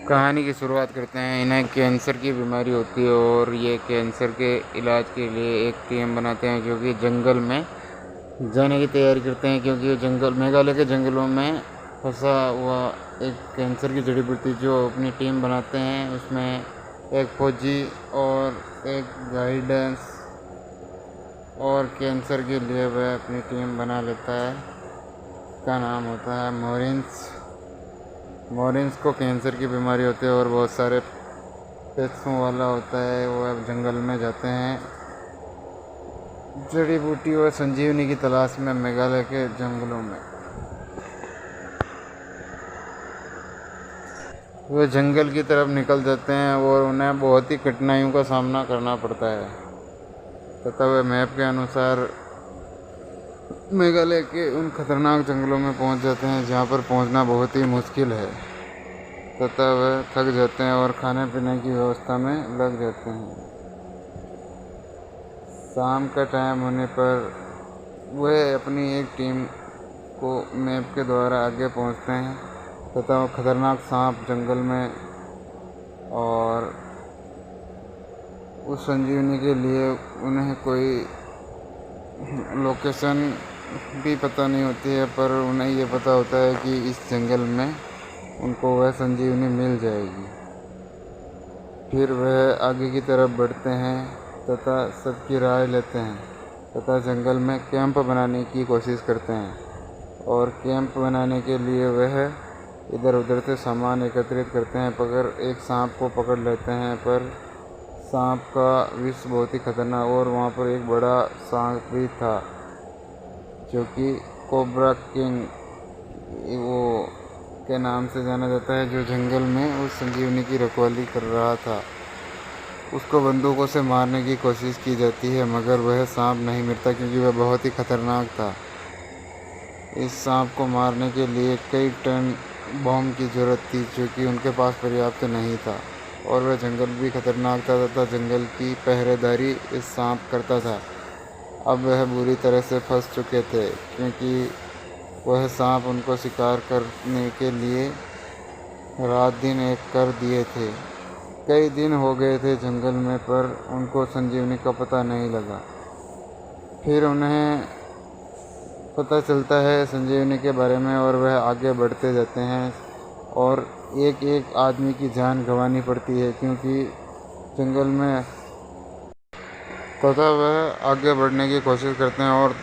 कहानी की शुरुआत करते हैं। इन्हें कैंसर की बीमारी होती है और ये कैंसर के इलाज के लिए एक टीम बनाते हैं जो कि जंगल में जाने की तैयारी करते हैं, क्योंकि ये जंगल मेघालय के जंगलों में फंसा हुआ एक कैंसर की जड़ी बूटी जो अपनी टीम बनाते हैं। उसमें एक फौजी और एक गाइडेंस और कैंसर के लिए वह अपनी टीम बना लेता है। का नाम होता है मॉरिंस। मॉरिंस को कैंसर की बीमारी होती है और बहुत सारे पैसों वाला होता है। वो अब जंगल में जाते हैं जड़ी बूटी और संजीवनी की तलाश में मेघालय के जंगलों में। वे जंगल की तरफ निकल जाते हैं और उन्हें बहुत ही कठिनाइयों का सामना करना पड़ता है तथा वे मैप के अनुसार मेघालय के उन खतरनाक जंगलों में पहुंच जाते हैं जहां पर पहुंचना बहुत ही मुश्किल है तथा वह थक जाते हैं और खाने पीने की व्यवस्था में लग जाते हैं। शाम का टाइम होने पर वह अपनी एक टीम को मैप के द्वारा आगे पहुंचते हैं तथा वो खतरनाक सांप जंगल में और उस संजीवनी के लिए उन्हें कोई लोकेशन भी पता नहीं होती है, पर उन्हें ये पता होता है कि इस जंगल में उनको वह संजीवनी मिल जाएगी। फिर वह आगे की तरफ बढ़ते हैं तथा सबकी राय लेते हैं तथा जंगल में कैंप बनाने की कोशिश करते हैं और कैंप बनाने के लिए वह इधर उधर से सामान एकत्रित करते हैं। पर एक सांप को पकड़ लेते हैं, पर सांप का विष बहुत ही खतरनाक और वहाँ पर एक बड़ा सांप भी था जो कि कोबरा किंग वो के नाम से जाना जाता है, जो जंगल में उस संजीवनी की रखवाली कर रहा था। उसको बंदूकों से मारने की कोशिश की जाती है मगर वह सांप नहीं मरता क्योंकि वह बहुत ही खतरनाक था। इस सांप को मारने के लिए कई टन बम की ज़रूरत थी जो कि उनके पास पर्याप्त नहीं था और वह जंगल भी खतरनाक था तथा जंगल की पहरेदारी इस सांप करता था। अब वह बुरी तरह से फंस चुके थे क्योंकि वह सांप उनको शिकार करने के लिए रात दिन एक कर दिए थे। कई दिन हो गए थे जंगल में, पर उनको संजीवनी का पता नहीं लगा। फिर उन्हें पता चलता है संजीवनी के बारे में और वह आगे बढ़ते जाते हैं और एक एक आदमी की जान गंवानी पड़ती है क्योंकि जंगल में तथा वह आगे बढ़ने की कोशिश करते हैं और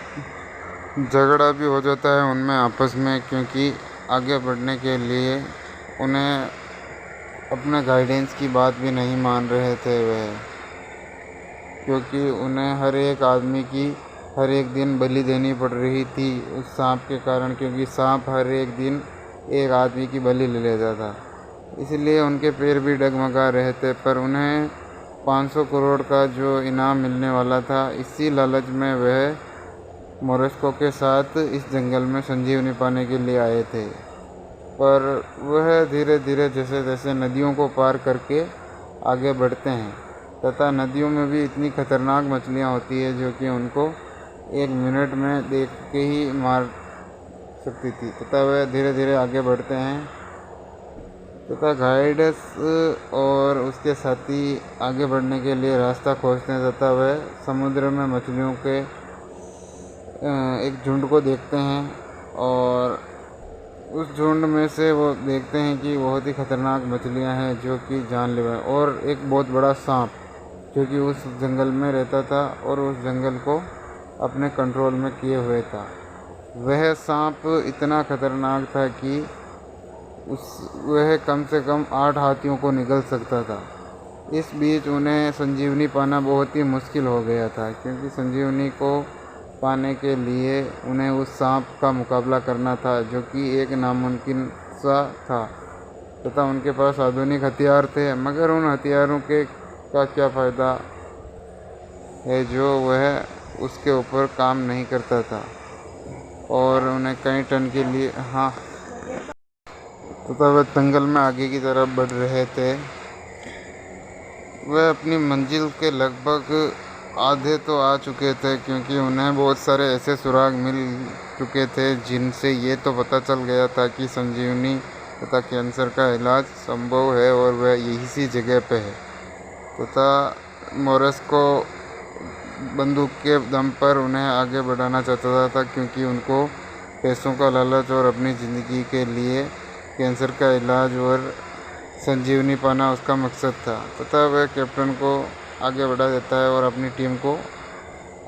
झगड़ा भी हो जाता है उनमें आपस में, क्योंकि आगे बढ़ने के लिए उन्हें अपने गाइडेंस की बात भी नहीं मान रहे थे वह, क्योंकि उन्हें हर एक आदमी की हर एक दिन बलि देनी पड़ रही थी उस सांप के कारण, क्योंकि सांप हर एक दिन एक आदमी की बलि ले लेता था। इसलिए उनके पैर भी डगमगा रहे थे, पर उन्हें 500 करोड़ का जो इनाम मिलने वाला था, इसी लालच में वह मोरस्को के साथ इस जंगल में संजीवनी पाने के लिए आए थे। पर वह धीरे धीरे जैसे जैसे नदियों को पार करके आगे बढ़ते हैं तथा नदियों में भी इतनी खतरनाक मछलियाँ होती है जो कि उनको 1 मिनट में देख के ही मार सकती थी तथा वह धीरे धीरे आगे बढ़ते हैं तथा गाइड्स और उसके साथी आगे बढ़ने के लिए रास्ता खोजते हैं तथा वह समुद्र में मछलियों के एक झुंड को देखते हैं और उस झुंड में से वो देखते हैं कि बहुत ही खतरनाक मछलियां हैं जो कि जानलेवा और एक बहुत बड़ा सांप जो कि उस जंगल में रहता था और उस जंगल को अपने कंट्रोल में किए हुए था। वह सांप इतना खतरनाक था कि वह कम से कम 8 हाथियों को निगल सकता था। इस बीच उन्हें संजीवनी पाना बहुत ही मुश्किल हो गया था क्योंकि संजीवनी को पाने के लिए उन्हें उस सांप का मुकाबला करना था जो कि एक नामुमकिन सा था तथा उनके पास आधुनिक हथियार थे, मगर उन हथियारों के का क्या फ़ायदा है जो वह उसके ऊपर काम नहीं करता था और उन्हें कई टन के लिए तथा वह जंगल में आगे की तरफ बढ़ रहे थे। वह अपनी मंजिल के लगभग आधे तो आ चुके थे क्योंकि उन्हें बहुत सारे ऐसे सुराग मिल चुके थे जिनसे ये तो पता चल गया था कि संजीवनी तथा कैंसर का इलाज संभव है और वह यही सी जगह पे है। तथा मोरस्को बंदूक के दम पर उन्हें आगे बढ़ाना चाहता था क्योंकि उनको पैसों का लालच और अपनी ज़िंदगी के लिए कैंसर का इलाज और संजीवनी पाना उसका मकसद था। तथा वह कैप्टन को आगे बढ़ा देता है और अपनी टीम को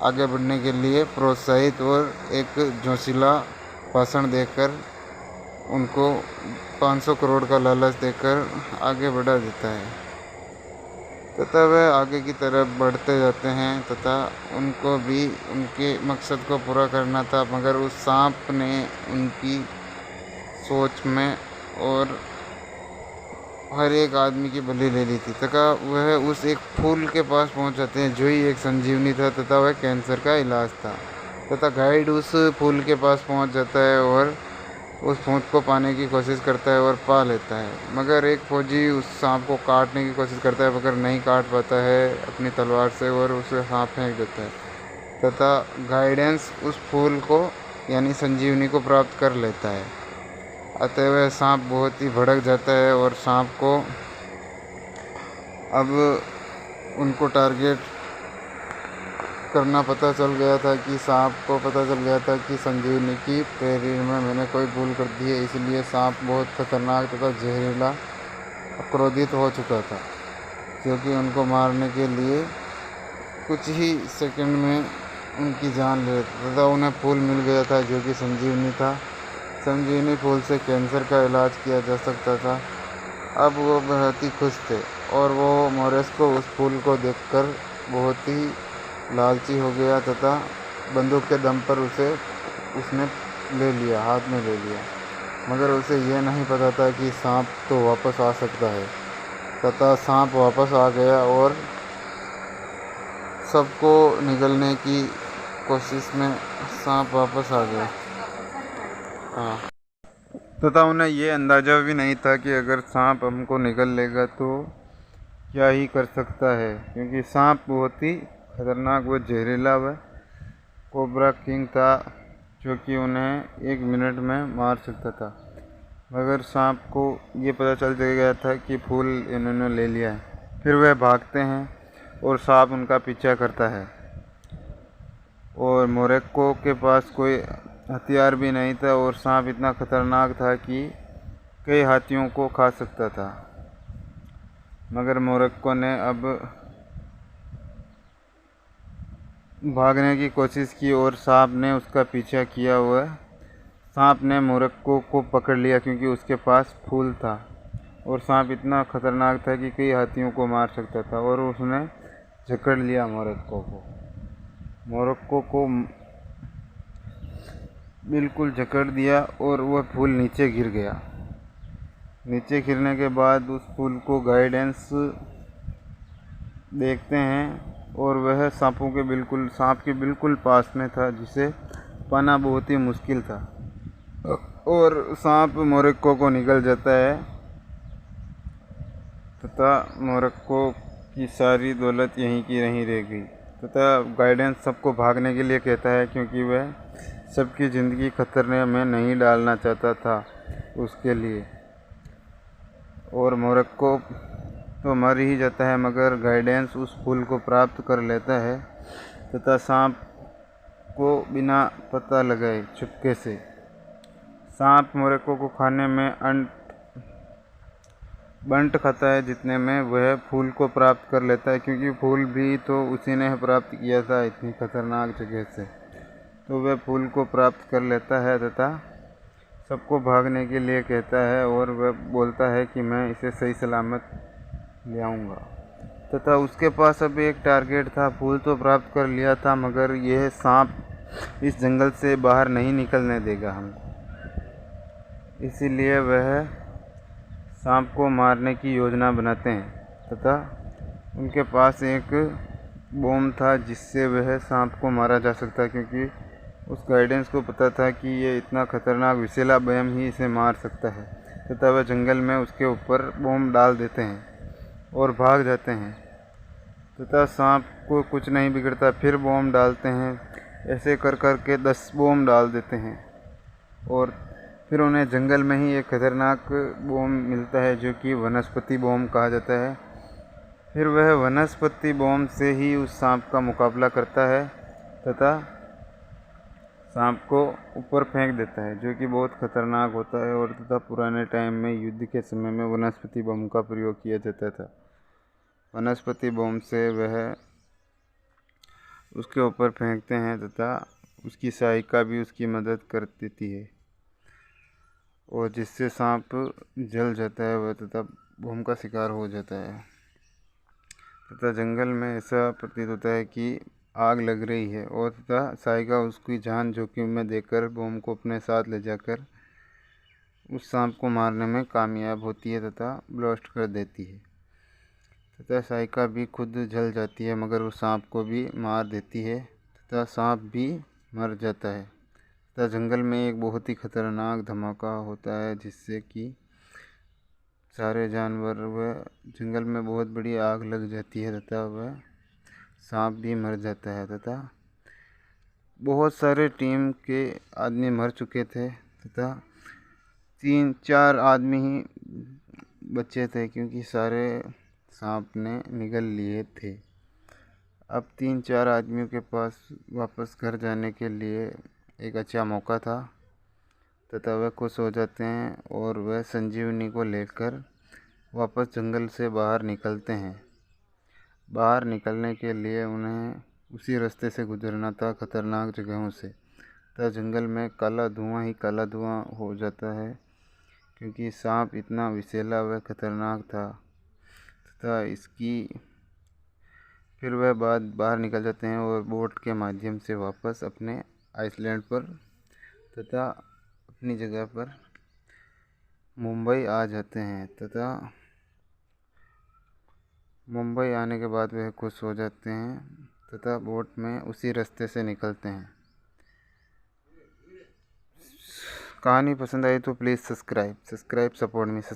आगे बढ़ने के लिए प्रोत्साहित और एक जोशीला भाषण देकर उनको 500 करोड़ का लालच देकर आगे बढ़ा देता है। तथा वह आगे की तरफ बढ़ते जाते हैं तथा उनको भी उनके मकसद को पूरा करना था, मगर उस सांप ने उनकी सोच में और हर एक आदमी की बलि ले ली थी। तथा वह उस एक फूल के पास पहुंच जाते हैं जो ही एक संजीवनी था तथा वह कैंसर का इलाज था। तथा गाइड उस फूल के पास पहुंच जाता है और उस फूल को पाने की कोशिश करता है और पा लेता है, मगर एक फौजी उस सांप को काटने की कोशिश करता है मगर नहीं काट पाता है अपनी तलवार से और उसे सांप फेंक देता है। तथा गाइडेंस उस फूल को यानी संजीवनी को प्राप्त कर लेता है। अतः वह सांप बहुत ही भड़क जाता है और सांप को अब उनको टारगेट करना पता चल गया था कि सांप को पता चल गया था कि संजीवनी की तहरीर में मैंने कोई भूल कर दी है, इसलिए सांप बहुत खतरनाक तथा जहरीला क्रोधित हो चुका था, क्योंकि उनको मारने के लिए कुछ ही सेकंड में उनकी जान ले लेता तथा उन्हें फूल मिल गया था जो कि संजीवनी था। संजीवनी फूल से कैंसर का इलाज किया जा सकता था। अब वो बहुत ही खुश थे और वो मोरेस्को उस फूल को देखकर बहुत ही लालची हो गया तथा बंदूक के दम पर उसने ले लिया, हाथ में ले लिया, मगर उसे यह नहीं पता था कि सांप तो वापस आ सकता है। तथा सांप वापस आ गया और सबको निगलने की कोशिश में सांप वापस आ गया। हाँ, तथा उन्हें ये अंदाज़ा भी नहीं था कि अगर सांप हमको निगल लेगा तो क्या ही कर सकता है, क्योंकि सांप बहुत ही खतरनाक व जहरीला व कोबरा किंग था जो कि उन्हें 1 मिनट में मार सकता था। मगर सांप को ये पता चल गया था कि फूल इन्होंने ले लिया है। फिर वह भागते हैं और सांप उनका पीछा करता है और मोरेस्को के पास कोई हथियार भी नहीं था और सांप इतना खतरनाक था कि कई हाथियों को खा सकता था। मगर मोरेस्को ने अब भागने की कोशिश की और सांप ने उसका पीछा किया हुआ। सांप ने मोरेस्को को पकड़ लिया क्योंकि उसके पास फूल था और सांप इतना खतरनाक था कि कई हाथियों को मार सकता था और उसने जकड़ लिया मोरेस्को को बिल्कुल जकड़ दिया और वह फूल नीचे गिर गया। नीचे गिरने के बाद उस फूल को गाइडेंस देखते हैं और वह सांप के बिल्कुल पास में था, जिसे पाना बहुत ही मुश्किल था और सांप मोरेस्को को निगल जाता है तथा मोरेस्को की सारी दौलत यहीं की नहीं रह गई। तथा गाइडेंस सबको भागने के लिए कहता है क्योंकि वह सबकी ज़िंदगी खतरे में नहीं डालना चाहता था उसके लिए, और मोरेस्को तो मर ही जाता है, मगर गाइडेंस उस फूल को प्राप्त कर लेता है तथा सांप को बिना पता लगाए चुपके से सांप मोरेस्को को खाने में बंट खाता है, जितने में वह फूल को प्राप्त कर लेता है, क्योंकि फूल भी तो उसी ने प्राप्त किया था इतनी खतरनाक जगह से। तो वह फूल को प्राप्त कर लेता है तथा सबको भागने के लिए कहता है और वह बोलता है कि मैं इसे सही सलामत ले आऊँगा। तथा उसके पास अभी एक टारगेट था, फूल तो प्राप्त कर लिया था मगर यह सांप इस जंगल से बाहर नहीं निकलने देगा हमको, इसीलिए वह सांप को मारने की योजना बनाते हैं। तथा उनके पास एक बम था जिससे वह सांप को मारा जा सकता, क्योंकि उस गाइडेंस को पता था कि ये इतना खतरनाक विषैला बम ही इसे मार सकता है। तथा वह जंगल में उसके ऊपर बम डाल देते हैं और भाग जाते हैं तथा सांप को कुछ नहीं बिगड़ता। फिर बम डालते हैं, ऐसे कर कर के 10 बम डाल देते हैं और फिर उन्हें जंगल में ही एक खतरनाक बॉम्ब मिलता है जो कि वनस्पति बॉम्ब कहा जाता है। फिर वह वनस्पति बॉम्ब से ही उस सांप का मुकाबला करता है तथा सांप को ऊपर फेंक देता है, जो कि बहुत खतरनाक होता है। और तथा पुराने टाइम में युद्ध के समय में वनस्पति बम का प्रयोग किया जाता था। वनस्पति बम से वह उसके ऊपर फेंकते हैं तथा उसकी सहायिका भी उसकी मदद कर देती है, और जिससे सांप जल जाता है वह तथा बम का शिकार हो जाता है। तथा जंगल में ऐसा प्रतीत होता है कि आग लग रही है, और तथा सहायिका उसकी जान जोखिम में देकर बम को अपने साथ ले जाकर उस सांप को मारने में कामयाब होती है तथा ब्लास्ट कर देती है। तथा सहायिका भी खुद जल जाती है, मगर उस सांप को भी मार देती है तथा सांप भी मर जाता है। तथा जंगल में एक बहुत ही खतरनाक धमाका होता है, जिससे कि सारे जानवर वह जंगल में बहुत बड़ी आग लग जाती है तथा वह सांप भी मर जाता है। तथा बहुत सारे टीम के आदमी मर चुके थे तथा 3-4 आदमी ही बचे थे, क्योंकि सारे सांप ने निगल लिए थे। अब 3-4 आदमियों के पास वापस घर जाने के लिए एक अच्छा मौका था तथा वह खुश हो जाते हैं और वह संजीवनी को लेकर वापस जंगल से बाहर निकलते हैं। बाहर निकलने के लिए उन्हें उसी रास्ते से गुजरना था, खतरनाक जगहों से। तथा जंगल में काला धुआं ही काला धुआं हो जाता है, क्योंकि सांप इतना विषैला व खतरनाक था। तथा इसकी फिर वह बाहर निकल जाते हैं और बोट के माध्यम से वापस अपने आइसलैंड पर तथा अपनी जगह पर मुंबई आ जाते हैं। तथा मुंबई आने के बाद वह खुश हो जाते हैं तथा बोट में उसी रास्ते से निकलते हैं। कहानी पसंद आई तो प्लीज़ सब्सक्राइब सपोर्ट मी।